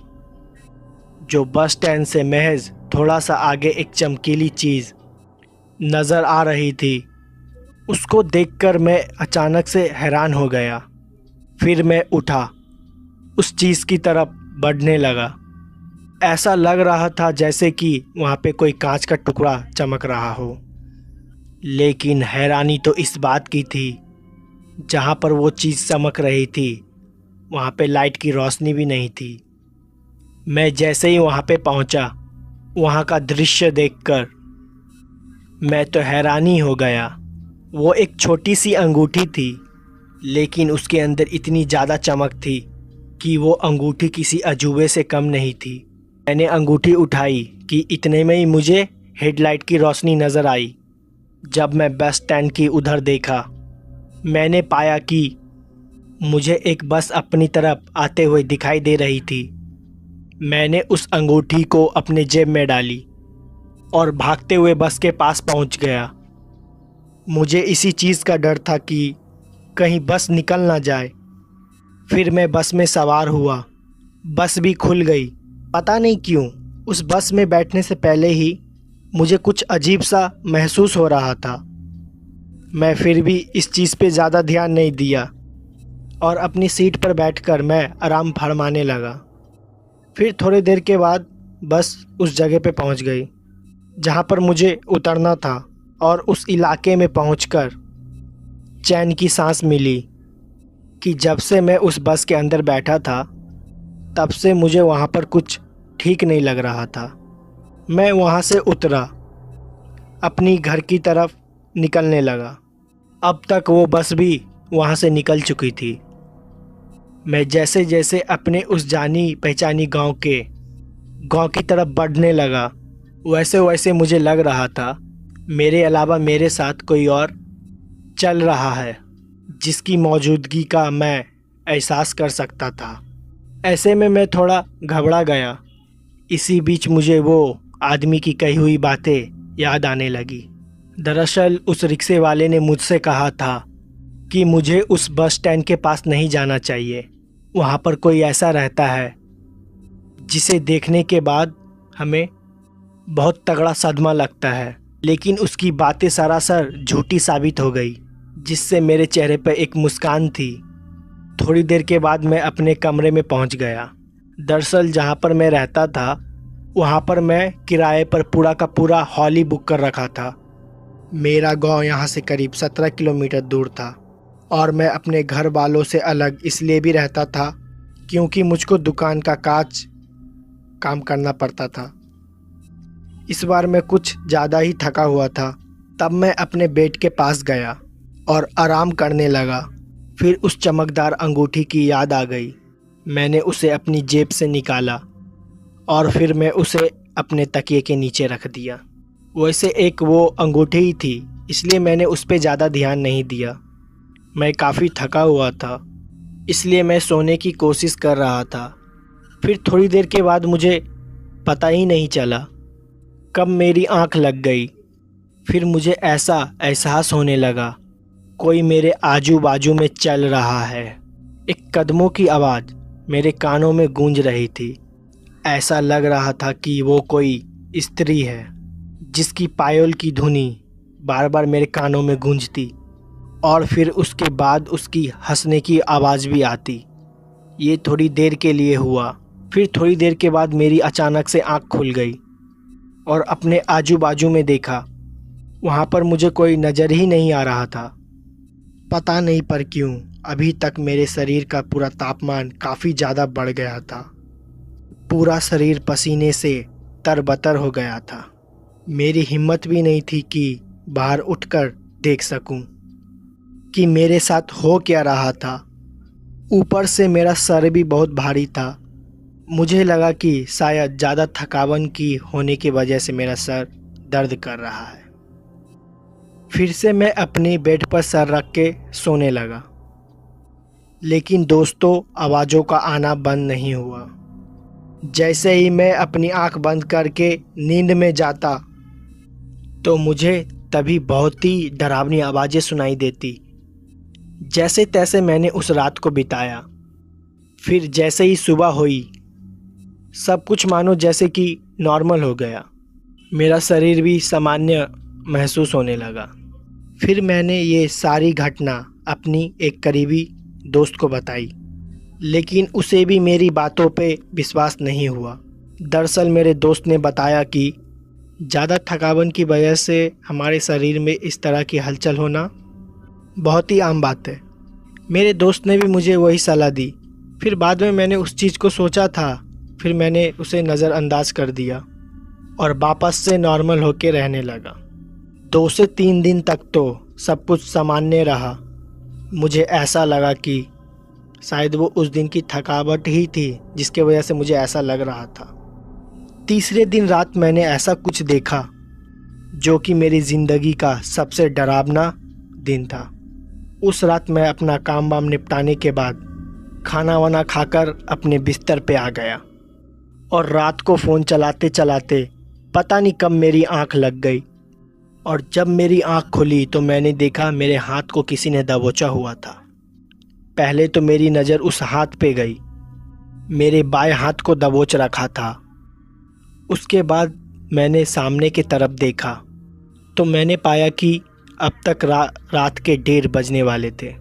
जो बस स्टैंड से महज थोड़ा सा आगे एक चमकीली चीज़ नज़र आ रही थी। उसको देखकर मैं अचानक से हैरान हो गया। फिर मैं उठा, उस चीज़ की तरफ बढ़ने लगा। ऐसा लग रहा था जैसे कि वहाँ पे कोई कांच का टुकड़ा चमक रहा हो, लेकिन हैरानी तो इस बात की थी, जहाँ पर वो चीज़ चमक रही थी वहाँ पे लाइट की रोशनी भी नहीं थी। मैं जैसे ही वहाँ पे पहुँचा, वहाँ का दृश्य देखकर मैं तो हैरानी हो गया। वो एक छोटी सी अंगूठी थी, लेकिन उसके अंदर इतनी ज़्यादा चमक थी कि वो अंगूठी किसी अजूबे से कम नहीं थी। मैंने अंगूठी उठाई कि इतने में ही मुझे हेडलाइट की रोशनी नज़र आई। जब मैं बस स्टैंड की उधर देखा, मैंने पाया कि मुझे एक बस अपनी तरफ आते हुए दिखाई दे रही थी। मैंने उस अंगूठी को अपने जेब में डाली और भागते हुए बस के पास पहुंच गया। मुझे इसी चीज़ का डर था कि कहीं बस निकल ना जाए। फिर मैं बस में सवार हुआ। बस भी खुल गई। पता नहीं क्यों उस बस में बैठने से पहले ही मुझे कुछ अजीब सा महसूस हो रहा था। मैं फिर भी इस चीज़ पे ज़्यादा ध्यान नहीं दिया और अपनी सीट पर बैठकर मैं आराम फरमाने लगा। फिर थोड़ी देर के बाद बस उस जगह पे पहुंच गई जहां पर मुझे उतरना था और उस इलाके में पहुंचकर चैन की सांस मिली कि जब से मैं उस बस के अंदर बैठा था तब से मुझे वहां पर कुछ ठीक नहीं लग रहा था। मैं वहां से उतरा, अपनी घर की तरफ निकलने लगा। अब तक वो बस भी वहां से निकल चुकी थी। मैं जैसे जैसे अपने उस जानी पहचानी गांव की तरफ बढ़ने लगा, वैसे वैसे मुझे लग रहा था मेरे अलावा मेरे साथ कोई और चल रहा है जिसकी मौजूदगी का मैं एहसास कर सकता था। ऐसे में मैं थोड़ा घबरा गया। इसी बीच मुझे वो आदमी की कही हुई बातें याद आने लगी। दरअसल उस रिक्शे वाले ने मुझसे कहा था कि मुझे उस बस स्टैंड के पास नहीं जाना चाहिए। वहाँ पर कोई ऐसा रहता है जिसे देखने के बाद हमें बहुत तगड़ा सदमा लगता है। लेकिन उसकी बातें सरासर झूठी साबित हो गई, जिससे मेरे चेहरे पर एक मुस्कान थी। थोड़ी देर के बाद मैं अपने कमरे में पहुंच गया। दरअसल जहां पर मैं रहता था वहां पर मैं किराए पर पूरा का पूरा हॉल ही बुक कर रखा था। मेरा गांव यहां से करीब 17 किलोमीटर दूर था और मैं अपने घर वालों से अलग इसलिए भी रहता था क्योंकि मुझको दुकान का काम करना पड़ता था। इस बार मैं कुछ ज़्यादा ही थका हुआ था। तब मैं अपने बेड के पास गया और आराम करने लगा। फिर उस चमकदार अंगूठी की याद आ गई। मैंने उसे अपनी जेब से निकाला और फिर मैं उसे अपने तकिए के नीचे रख दिया। वैसे एक वो अंगूठी ही थी, इसलिए मैंने उस पर ज़्यादा ध्यान नहीं दिया। मैं काफ़ी थका हुआ था, इसलिए मैं सोने की कोशिश कर रहा था। फिर थोड़ी देर के बाद मुझे पता ही नहीं चला कब मेरी आंख लग गई। फिर मुझे ऐसा एहसास होने लगा कोई मेरे आजू बाजू में चल रहा है। एक कदमों की आवाज़ मेरे कानों में गूंज रही थी। ऐसा लग रहा था कि वो कोई स्त्री है जिसकी पायल की धुनी बार बार मेरे कानों में गूंजती और फिर उसके बाद उसकी हंसने की आवाज़ भी आती। ये थोड़ी देर के लिए हुआ। फिर थोड़ी देर के बाद मेरी अचानक से आँख खुल गई और अपने आजू बाजू में देखा। वहाँ पर मुझे कोई नज़र ही नहीं आ रहा था। पता नहीं पर क्यों अभी तक मेरे शरीर का पूरा तापमान काफ़ी ज़्यादा बढ़ गया था। पूरा शरीर पसीने से तरबतर हो गया था। मेरी हिम्मत भी नहीं थी कि बाहर उठकर देख सकूं कि मेरे साथ हो क्या रहा था। ऊपर से मेरा सर भी बहुत भारी था। मुझे लगा कि शायद ज़्यादा थकावन की होने की वजह से मेरा सर दर्द कर रहा है। फिर से मैं अपनी बेड पर सर रख के सोने लगा। लेकिन दोस्तों, आवाज़ों का आना बंद नहीं हुआ। जैसे ही मैं अपनी आंख बंद करके नींद में जाता तो मुझे तभी बहुत ही डरावनी आवाज़ें सुनाई देती। जैसे तैसे मैंने उस रात को बिताया। फिर जैसे ही सुबह हुई सब कुछ मानो जैसे कि नॉर्मल हो गया। मेरा शरीर भी सामान्य महसूस होने लगा। फिर मैंने ये सारी घटना अपनी एक करीबी दोस्त को बताई, लेकिन उसे भी मेरी बातों पे विश्वास नहीं हुआ। दरअसल मेरे दोस्त ने बताया कि ज़्यादा थकावन की वजह से हमारे शरीर में इस तरह की हलचल होना बहुत ही आम बात है। मेरे दोस्त ने भी मुझे वही सलाह दी। फिर बाद में मैंने उस चीज़ को सोचा था, फिर मैंने उसे नज़रअंदाज कर दिया और वापस से नॉर्मल होके रहने लगा। 2 से 3 दिन तक तो सब कुछ सामान्य रहा। मुझे ऐसा लगा कि शायद वो उस दिन की थकावट ही थी जिसके वजह से मुझे ऐसा लग रहा था। तीसरे दिन रात मैंने ऐसा कुछ देखा जो कि मेरी ज़िंदगी का सबसे डरावना दिन था। उस रात मैं अपना काम वाम निपटाने के बाद खाना वाना खाकर अपने बिस्तर पे आ गया और रात को फ़ोन चलाते चलाते पता नहीं कब मेरी आंख लग गई। और जब मेरी आंख खुली तो मैंने देखा मेरे हाथ को किसी ने दबोचा हुआ था। पहले तो मेरी नज़र उस हाथ पे गई, मेरे बाएं हाथ को दबोच रखा था। उसके बाद मैंने सामने की तरफ देखा तो मैंने पाया कि अब तक रात के 1:30 बजने वाले थे।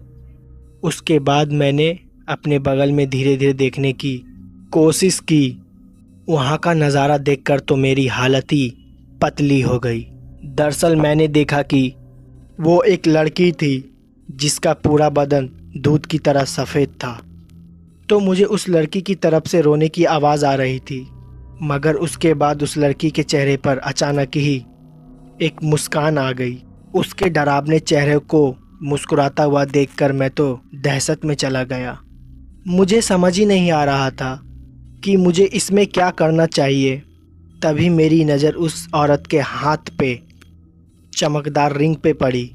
उसके बाद मैंने अपने बगल में धीरे धीरे देखने की कोशिश की। वहाँ का नज़ारा देखकर तो मेरी हालत ही पतली हो गई। दरअसल मैंने देखा कि वो एक लड़की थी जिसका पूरा बदन दूध की तरह सफ़ेद था। तो मुझे उस लड़की की तरफ से रोने की आवाज़ आ रही थी, मगर उसके बाद उस लड़की के चेहरे पर अचानक ही एक मुस्कान आ गई। उसके डरावने चेहरे को मुस्कुराता हुआ देखकर मैं तो दहशत में चला गया। मुझे समझ ही नहीं आ रहा था कि मुझे इसमें क्या करना चाहिए। तभी मेरी नज़र उस औरत के हाथ पे चमकदार रिंग पे पड़ी।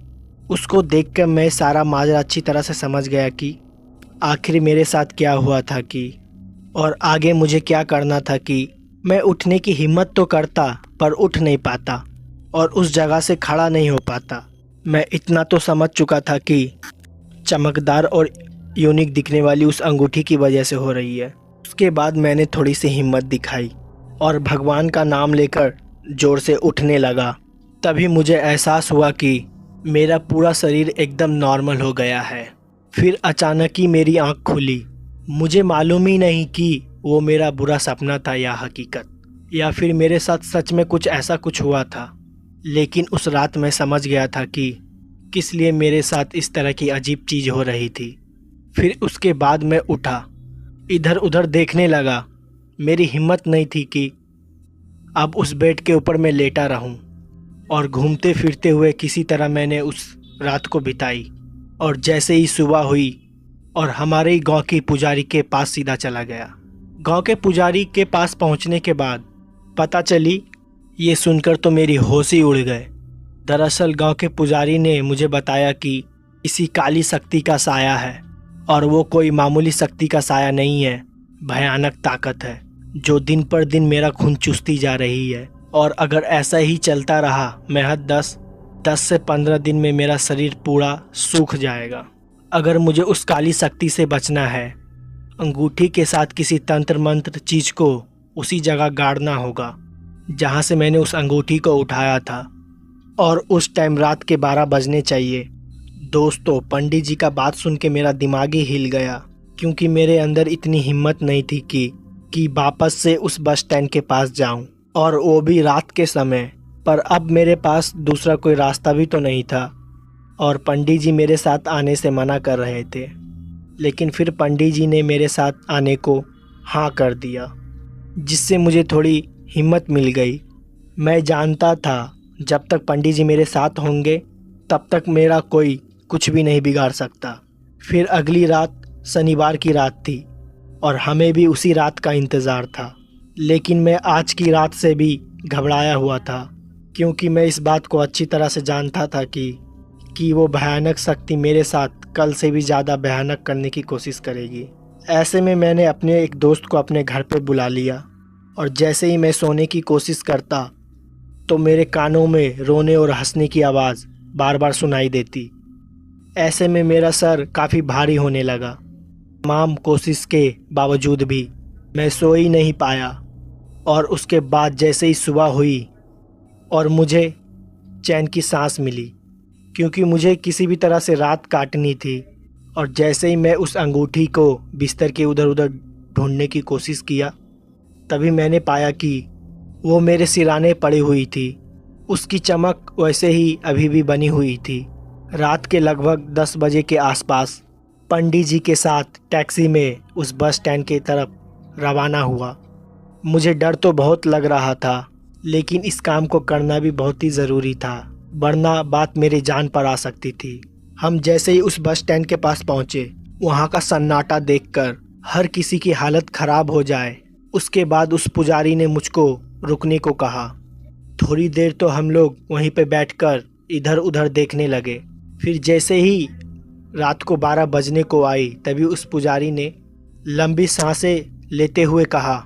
उसको देखकर मैं सारा माजरा अच्छी तरह से समझ गया कि आखिर मेरे साथ क्या हुआ था और आगे मुझे क्या करना था। कि मैं उठने की हिम्मत तो करता पर उठ नहीं पाता और उस जगह से खड़ा नहीं हो पाता। मैं इतना तो समझ चुका था कि चमकदार और यूनिक दिखने वाली उस अंगूठी की वजह से हो रही है। उसके बाद मैंने थोड़ी सी हिम्मत दिखाई और भगवान का नाम लेकर ज़ोर से उठने लगा। तभी मुझे एहसास हुआ कि मेरा पूरा शरीर एकदम नॉर्मल हो गया है। फिर अचानक ही मेरी आँख खुली। मुझे मालूम ही नहीं कि वो मेरा बुरा सपना था या हकीकत, या फिर मेरे साथ सच में कुछ हुआ था। लेकिन उस रात मैं समझ गया था कि किस लिए मेरे साथ इस तरह की अजीब चीज़ हो रही थी। फिर उसके बाद मैं उठा, इधर उधर देखने लगा। मेरी हिम्मत नहीं थी कि अब उस बेड के ऊपर मैं लेटा रहूं, और घूमते फिरते हुए किसी तरह मैंने उस रात को बिताई। और जैसे ही सुबह हुई और हमारे ही गांव की पुजारी के पास सीधा चला गया। गांव के पुजारी के पास पहुंचने के बाद पता चली, ये सुनकर तो मेरी होश ही उड़ गए। दरअसल गांव के पुजारी ने मुझे बताया कि इसी काली शक्ति का साया है, और वो कोई मामूली शक्ति का साया नहीं है, भयानक ताकत है जो दिन पर दिन मेरा खून चूसती जा रही है। और अगर ऐसा ही चलता रहा महज 10 से 15 दिन में मेरा शरीर पूरा सूख जाएगा। अगर मुझे उस काली शक्ति से बचना है, अंगूठी के साथ किसी तंत्र मंत्र चीज को उसी जगह गाड़ना होगा जहाँ से मैंने उस अंगूठी को उठाया था। और उस टाइम रात के 12 बजने चाहिए। दोस्तों, पंडित जी का बात सुन के मेरा दिमाग ही हिल गया, क्योंकि मेरे अंदर इतनी हिम्मत नहीं थी कि वापस से उस बस स्टैंड के पास जाऊं, और वो भी रात के समय। पर अब मेरे पास दूसरा कोई रास्ता भी तो नहीं था, और पंडित जी मेरे साथ आने से मना कर रहे थे। लेकिन फिर पंडित जी ने मेरे साथ आने को हाँ कर दिया, जिससे मुझे थोड़ी हिम्मत मिल गई। मैं जानता था जब तक पंडित जी मेरे साथ होंगे तब तक मेरा कोई कुछ भी नहीं बिगाड़ सकता। फिर अगली रात शनिवार की रात थी और हमें भी उसी रात का इंतज़ार था। लेकिन मैं आज की रात से भी घबराया हुआ था, क्योंकि मैं इस बात को अच्छी तरह से जानता था कि वो भयानक शक्ति मेरे साथ कल से भी ज़्यादा भयानक करने की कोशिश करेगी। ऐसे में मैंने अपने एक दोस्त को अपने घर पर बुला लिया, और जैसे ही मैं सोने की कोशिश करता तो मेरे कानों में रोने और हंसने की आवाज़ बार बार सुनाई देती। ऐसे में मेरा सर काफ़ी भारी होने लगा। तमाम कोशिश के बावजूद भी मैं सो ही नहीं पाया। और उसके बाद जैसे ही सुबह हुई और मुझे चैन की सांस मिली, क्योंकि मुझे किसी भी तरह से रात काटनी थी। और जैसे ही मैं उस अंगूठी को बिस्तर के उधर उधर ढूंढने की कोशिश किया, तभी मैंने पाया कि वो मेरे सिराने पड़ी हुई थी। उसकी चमक वैसे ही अभी भी बनी हुई थी। रात के लगभग 10 बजे के आसपास पंडित जी के साथ टैक्सी में उस बस स्टैंड की तरफ रवाना हुआ। मुझे डर तो बहुत लग रहा था, लेकिन इस काम को करना भी बहुत ही ज़रूरी था, वरना बात मेरी जान पर आ सकती थी। हम जैसे ही उस बस स्टैंड के पास पहुँचे, वहाँ का सन्नाटा देखकर हर किसी की हालत ख़राब हो जाए। उसके बाद उस पुजारी ने मुझको रुकने को कहा। थोड़ी देर तो हम लोग वहीं पे बैठकर इधर उधर देखने लगे। फिर जैसे ही रात को 12 बजने को आई, तभी उस पुजारी ने लंबी सांसें लेते हुए कहा,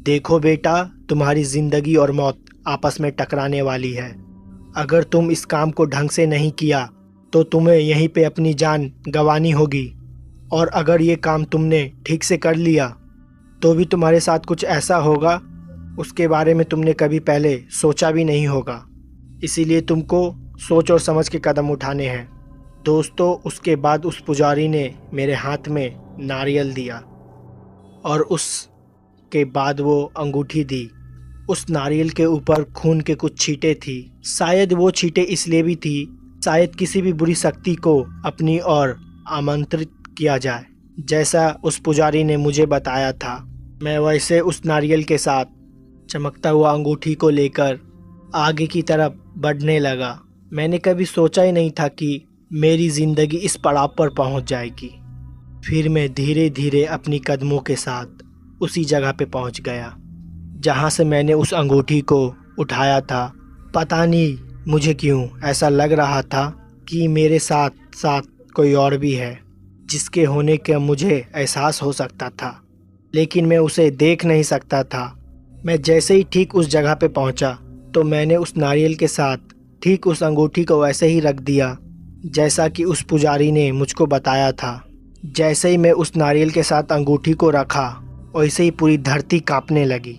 देखो बेटा, तुम्हारी ज़िंदगी और मौत आपस में टकराने वाली है। अगर तुम इस काम को ढंग से नहीं किया तो तुम्हें यहीं पे अपनी जान गंवानी होगी, और अगर ये काम तुमने ठीक से कर लिया तो भी तुम्हारे साथ कुछ ऐसा होगा उसके बारे में तुमने कभी पहले सोचा भी नहीं होगा। इसीलिए तुमको सोच और समझ के कदम उठाने हैं। दोस्तों, उसके बाद उस पुजारी ने मेरे हाथ में नारियल दिया और उसके बाद वो अंगूठी दी। उस नारियल के ऊपर खून के कुछ छींटे थी। शायद वो छींटे इसलिए भी थी, शायद किसी भी बुरी शक्ति को अपनी ओर आमंत्रित किया जाए। जैसा उस पुजारी ने मुझे बताया था, मैं वैसे उस नारियल के साथ चमकता हुआ अंगूठी को लेकर आगे की तरफ बढ़ने लगा। मैंने कभी सोचा ही नहीं था कि मेरी ज़िंदगी इस पड़ाव पर पहुंच जाएगी। फिर मैं धीरे धीरे अपनी कदमों के साथ उसी जगह पे पहुंच गया जहां से मैंने उस अंगूठी को उठाया था। पता नहीं मुझे क्यों ऐसा लग रहा था कि मेरे साथ साथ कोई और भी है जिसके होने का मुझे एहसास हो सकता था, लेकिन मैं उसे देख नहीं सकता था। मैं जैसे ही ठीक उस जगह पे पहुंचा तो मैंने उस नारियल के साथ ठीक उस अंगूठी को वैसे ही रख दिया जैसा कि उस पुजारी ने मुझको बताया था। जैसे ही मैं उस नारियल के साथ अंगूठी को रखा, वैसे ही पूरी धरती कांपने लगी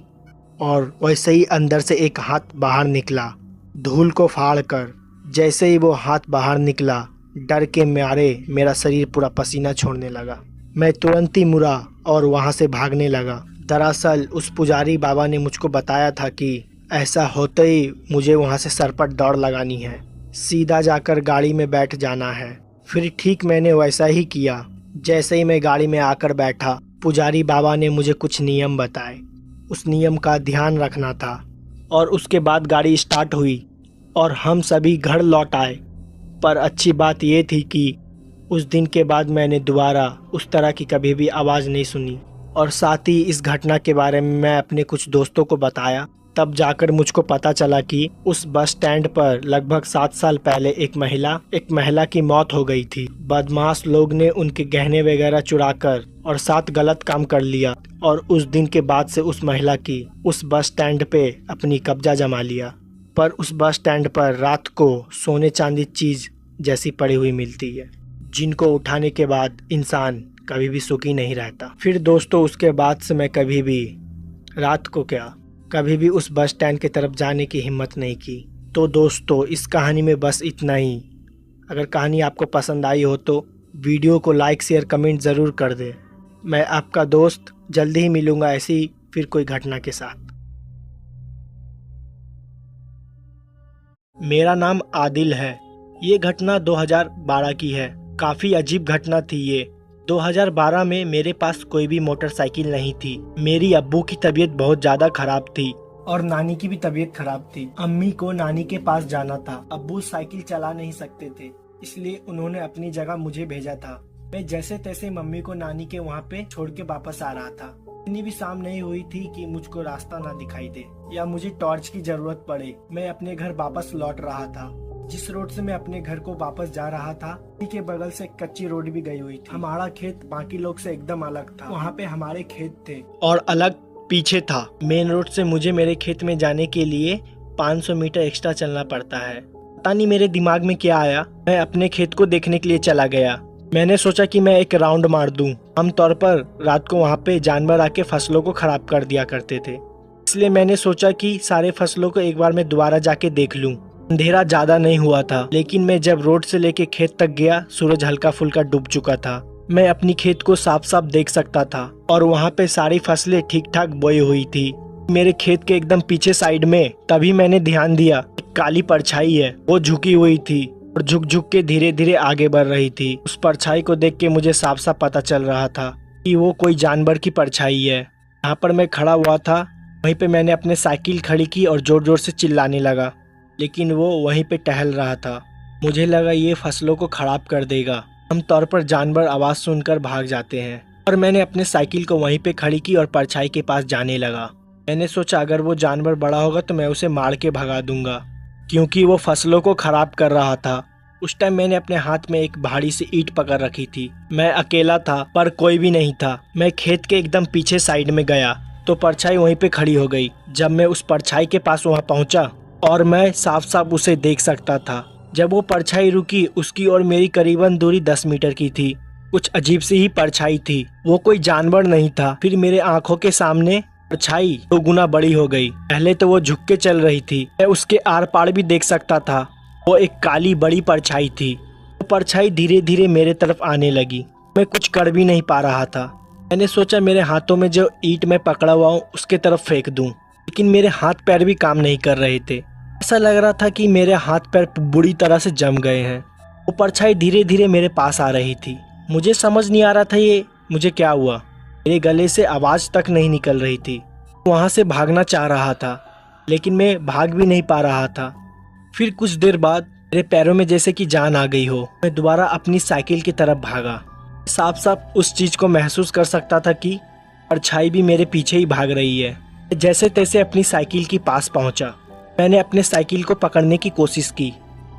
और वैसे ही अंदर से एक हाथ बाहर निकला धूल को फाड़ कर। जैसे ही वो हाथ बाहर निकला, डर के मारे मेरा शरीर पूरा पसीना छोड़ने लगा। मैं तुरंत ही मुड़ा और वहाँ से भागने लगा। दरअसल उस पुजारी बाबा ने मुझको बताया था कि ऐसा होते ही मुझे वहाँ से सरपट दौड़ लगानी है, सीधा जाकर गाड़ी में बैठ जाना है। फिर ठीक मैंने वैसा ही किया। जैसे ही मैं गाड़ी में आकर बैठा, पुजारी बाबा ने मुझे कुछ नियम बताए। उस नियम का ध्यान रखना था और उसके बाद गाड़ी स्टार्ट हुई और हम सभी घर लौट आए। पर अच्छी बात यह थी कि उस दिन के बाद मैंने दोबारा उस तरह की कभी भी आवाज़ नहीं सुनी। और साथ ही इस घटना के बारे में मैं अपने कुछ दोस्तों को बताया। तब जाकर मुझको पता चला कि उस बस स्टैंड पर लगभग 7 साल पहले एक महिला की मौत हो गई थी। बदमाश लोग ने उनके गहने वगैरह चुराकर और साथ गलत काम कर लिया और उस दिन के बाद से उस महिला की उस बस स्टैंड पे अपनी कब्जा जमा लिया। पर उस बस स्टैंड पर रात को सोने चांदी चीज जैसी पड़ी हुई मिलती है, जिनको उठाने के बाद इंसान कभी भी सुखी नहीं रहता। फिर दोस्तों, उसके बाद से मैं कभी भी रात को कभी भी उस बस स्टैंड की तरफ जाने की हिम्मत नहीं की। तो दोस्तों, इस कहानी में बस इतना ही। अगर कहानी आपको पसंद आई हो तो वीडियो को लाइक शेयर कमेंट ज़रूर कर दें। मैं आपका दोस्त जल्दी ही मिलूँगा ऐसी फिर कोई घटना के साथ। मेरा नाम आदिल है। ये घटना 2012 की है। काफ़ी अजीब घटना थी ये। 2012 में मेरे पास कोई भी मोटरसाइकिल नहीं थी। मेरी अब्बू की तबीयत बहुत ज़्यादा खराब थी और नानी की भी तबीयत खराब थी। अम्मी को नानी के पास जाना था। अब्बू साइकिल चला नहीं सकते थे, इसलिए उन्होंने अपनी जगह मुझे भेजा था। मैं जैसे तैसे मम्मी को नानी के वहाँ पे छोड़ के वापस आ रहा था। इतनी भी शाम नहीं हुई थी कि मुझको रास्ता ना दिखाई दे या मुझे टॉर्च की जरूरत पड़े। मैं अपने घर वापस लौट रहा था। जिस रोड से मैं अपने घर को वापस जा रहा था, उसी के बगल से कच्ची रोड भी गई हुई थी। हमारा खेत बाकी लोग से एकदम अलग था। वहाँ पे हमारे खेत थे और अलग पीछे था। मेन रोड से मुझे मेरे खेत में जाने के लिए 500 मीटर एक्स्ट्रा चलना पड़ता है। पता नहीं मेरे दिमाग में क्या आया, मैं अपने खेत को देखने के लिए चला गया। मैंने सोचा कि मैं एक राउंड मार दूं। आमतौर पर रात को वहाँ पे जानवर आके फसलों को खराब कर दिया करते थे, इसलिए मैंने सोचा कि सारे फसलों को एक बार मैं दोबारा जाके देख लूं। अंधेरा ज्यादा नहीं हुआ था, लेकिन मैं जब रोड से लेके खेत तक गया, सूरज हल्का फुल्का डूब चुका था। मैं अपनी खेत को साफ साफ देख सकता था और वहाँ पे सारी फसलें ठीक ठाक बोई हुई थी। मेरे खेत के एकदम पीछे साइड में तभी मैंने ध्यान दिया, एक काली परछाई है, वो झुकी हुई थी और झुक झुक के धीरे धीरे आगे बढ़ रही थी। उस परछाई को देख के मुझे साफ साफ पता चल रहा था कि वो कोई जानवर की परछाई है। यहाँ पर मैं खड़ा हुआ था, वहीं पे मैंने अपने साइकिल खड़ी की और जोर जोर से चिल्लाने लगा, लेकिन वो वहीं पे टहल रहा था। मुझे लगा ये फसलों को खराब कर देगा। आमतौर पर जानवर आवाज़ सुनकर भाग जाते हैं और मैंने अपने साइकिल को वहीं पे खड़ी की और परछाई के पास जाने लगा। मैंने सोचा अगर वो जानवर बड़ा होगा तो मैं उसे मार के भगा दूंगा, क्योंकि वो फसलों को खराब कर रहा था। उस टाइम मैंने अपने हाथ में एक भारी सी ईंट पकड़ रखी थी। मैं अकेला था पर कोई भी नहीं था। मैं खेत के एकदम पीछे साइड में गया तो परछाई वहीं पे खड़ी हो गई। जब मैं उस परछाई के पास वहाँ पहुँचा और मैं साफ साफ उसे देख सकता था। जब वो परछाई रुकी, उसकी और मेरी करीबन दूरी 10 मीटर की थी। कुछ अजीब सी ही परछाई थी, वो कोई जानवर नहीं था। फिर मेरे आंखों के सामने परछाई 2 गुना बड़ी हो गई। पहले तो वो झुक के चल रही थी, मैं उसके आर पार भी देख सकता था वो एक काली बड़ी परछाई थी। वो परछाई धीरे धीरे मेरे तरफ आने लगी। मैं कुछ कर भी नहीं पा रहा था। मैंने सोचा मेरे हाथों में जो ईंट मैं पकड़ा हुआ हूँ उसके तरफ फेंक दूं, लेकिन मेरे हाथ पैर भी काम नहीं कर रहे थे। ऐसा लग रहा था कि मेरे हाथ पैर बुरी तरह से जम गए हैं। वो परछाई धीरे धीरे मेरे पास आ रही थी। मुझे समझ नहीं आ रहा था ये मुझे क्या हुआ। मेरे गले से आवाज़ तक नहीं निकल रही थी। वहाँ से भागना चाह रहा था, लेकिन मैं भाग भी नहीं पा रहा था। फिर कुछ देर बाद मेरे पैरों में जैसे कि जान आ गई हो। मैं दोबारा अपनी साइकिल की तरफ भागा। साफ साफ उस चीज़ को महसूस कर सकता था कि परछाई भी मेरे पीछे ही भाग रही है। जैसे तैसे अपनी साइकिल के पास पहुंचा। मैंने अपने साइकिल को पकड़ने की कोशिश की।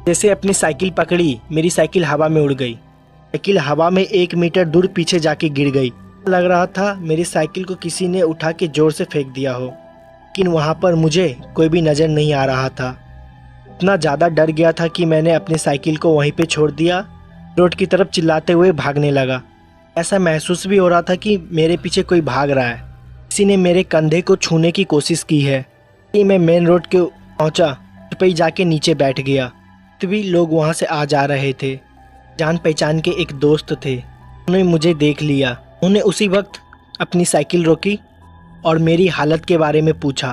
जैसे अपनी साइकिल पकड़ी, मेरी साइकिल हवा में उड़ गई। साइकिल हवा में 1 मीटर दूर पीछे जाके गिर गई। लग रहा था मेरी साइकिल को किसी ने उठा के जोर से फेंक दिया हो, लेकिन वहाँ पर मुझे कोई भी नज़र नहीं आ रहा था। इतना ज़्यादा डर गया था कि मैंने अपनी साइकिल को वहीं पे छोड़ दिया। रोड की तरफ चिल्लाते हुए भागने लगा। ऐसा महसूस भी हो रहा था कि मेरे पीछे कोई भाग रहा है। किसी ने मेरे कंधे को छूने की कोशिश की है। मैं मेन रोड के पहुंचा, पे जाके नीचे बैठ गया। तभी लोग वहां से आ जा रहे थे। जान पहचान के एक दोस्त थे। उन्होंने मुझे देख लिया। उन्होंने उसी वक्त अपनी साइकिल रोकी और मेरी हालत के बारे में पूछा।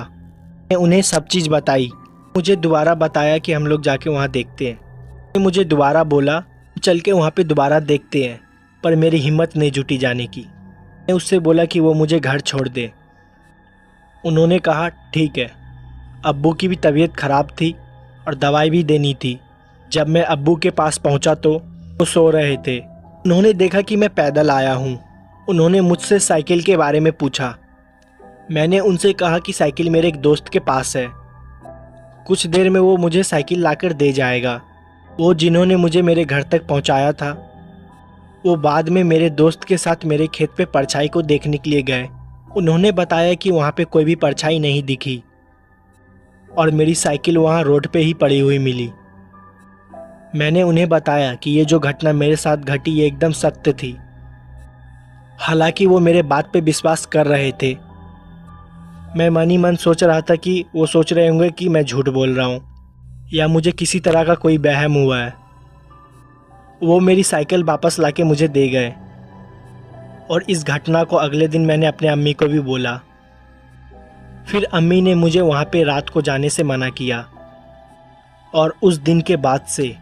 मैं उन्हें सब चीज़ बताई। मुझे दोबारा बताया कि हम लोग जाके वहाँ देखते हैं। मुझे दोबारा बोला चल के वहाँ पे दोबारा देखते हैं, पर मेरी हिम्मत नहीं जुटी जाने की। मैं उससे बोला कि वो मुझे घर छोड़ दे। उन्होंने कहा ठीक है। अब्बू की भी तबीयत ख़राब थी और दवाई भी देनी थी। जब मैं अब्बू के पास पहुंचा तो वो सो रहे थे। उन्होंने देखा कि मैं पैदल आया हूं। उन्होंने मुझसे साइकिल के बारे में पूछा। मैंने उनसे कहा कि साइकिल मेरे एक दोस्त के पास है, कुछ देर में वो मुझे साइकिल लाकर दे जाएगा। वो जिन्होंने मुझे मेरे घर तक पहुंचाया था, वो बाद में मेरे दोस्त के साथ मेरे खेत पे परछाई को देखने के लिए गए। उन्होंने बताया कि वहाँ पे कोई भी परछाई नहीं दिखी और मेरी साइकिल वहाँ रोड पे ही पड़ी हुई मिली। मैंने उन्हें बताया कि ये जो घटना मेरे साथ घटी ये एकदम सत्य थी। हालांकि वो मेरे बात पे विश्वास कर रहे थे। मैं मन ही मन सोच रहा था कि वो सोच रहे होंगे कि मैं झूठ बोल रहा हूँ या मुझे किसी तरह का कोई वहम हुआ है। वो मेरी साइकिल वापस लाके मुझे दे गए और इस घटना को अगले दिन मैंने अपने अम्मी को भी बोला। फिर अम्मी ने मुझे वहाँ पे रात को जाने से मना किया और उस दिन के बाद से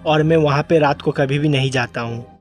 और मैं वहाँ पे रात को कभी भी नहीं जाता हूँ।